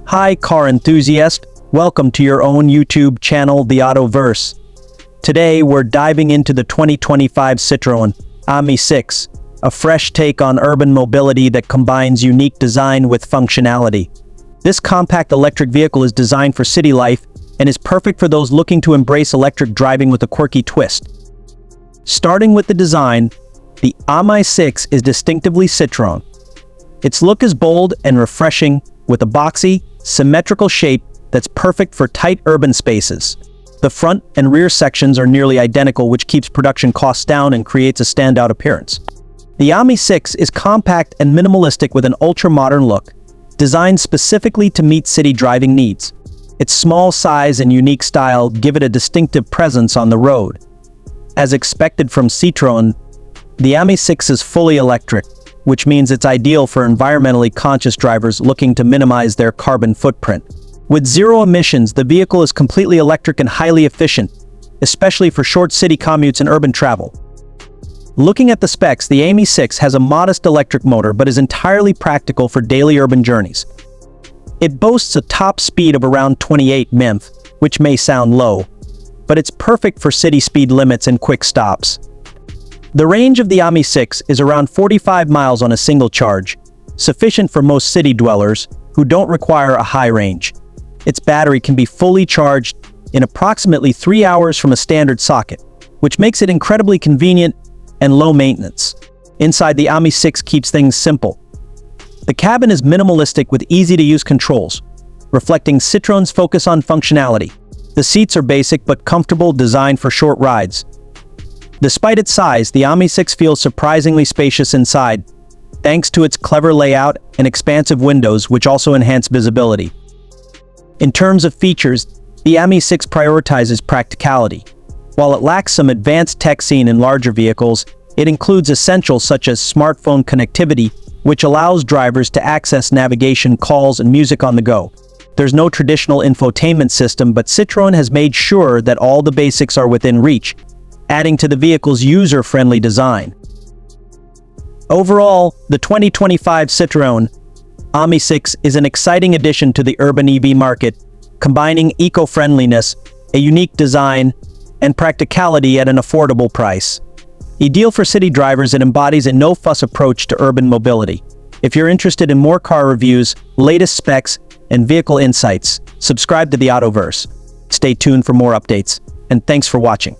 Hi car enthusiast, welcome to your own YouTube channel, The Autoverse. Today we're diving into the 2025 Citroen Ami6, a fresh take on urban mobility that combines unique design with functionality. This compact electric vehicle is designed for city life and is perfect for those looking to embrace electric driving with a quirky twist. Starting with the design, the Ami6 is distinctively Citroen. Its look is bold and refreshing, with a boxy, symmetrical shape that's perfect for tight urban spaces. The front and rear sections are nearly identical, which keeps production costs down and creates a standout appearance. The Ami6 is compact and minimalistic with an ultra-modern look, designed specifically to meet city driving needs. Its small size and unique style give it a distinctive presence on the road. As expected from Citroen, the Ami6 is fully electric, which means it's ideal for environmentally conscious drivers looking to minimize their carbon footprint. With zero emissions, the vehicle is completely electric and highly efficient, especially for short city commutes and urban travel. Looking at the specs, the Ami6 has a modest electric motor but is entirely practical for daily urban journeys. It boasts a top speed of around 28 mph, which may sound low, but it's perfect for city speed limits and quick stops. The range of the Ami6 is around 45 miles on a single charge, sufficient for most city dwellers who don't require a high range. Its battery can be fully charged in approximately 3 hours from a standard socket, which makes it incredibly convenient and low maintenance. Inside, the Ami6 keeps things simple. The cabin is minimalistic with easy-to-use controls, reflecting Citroen's focus on functionality. The seats are basic but comfortable, designed for short rides. Despite its size, the Ami6 feels surprisingly spacious inside, thanks to its clever layout and expansive windows, which also enhance visibility. In terms of features, the Ami6 prioritizes practicality. While it lacks some advanced tech seen in larger vehicles, it includes essentials such as smartphone connectivity, which allows drivers to access navigation, calls, and music on the go. There's no traditional infotainment system, but Citroen has made sure that all the basics are within reach, adding to the vehicle's user-friendly design. Overall, the 2025 Citroen Ami6 is an exciting addition to the urban EV market, combining eco-friendliness, a unique design, and practicality at an affordable price. Ideal for city drivers, it embodies a no-fuss approach to urban mobility. If you're interested in more car reviews, latest specs, and vehicle insights, subscribe to the Autoverse. Stay tuned for more updates, and thanks for watching.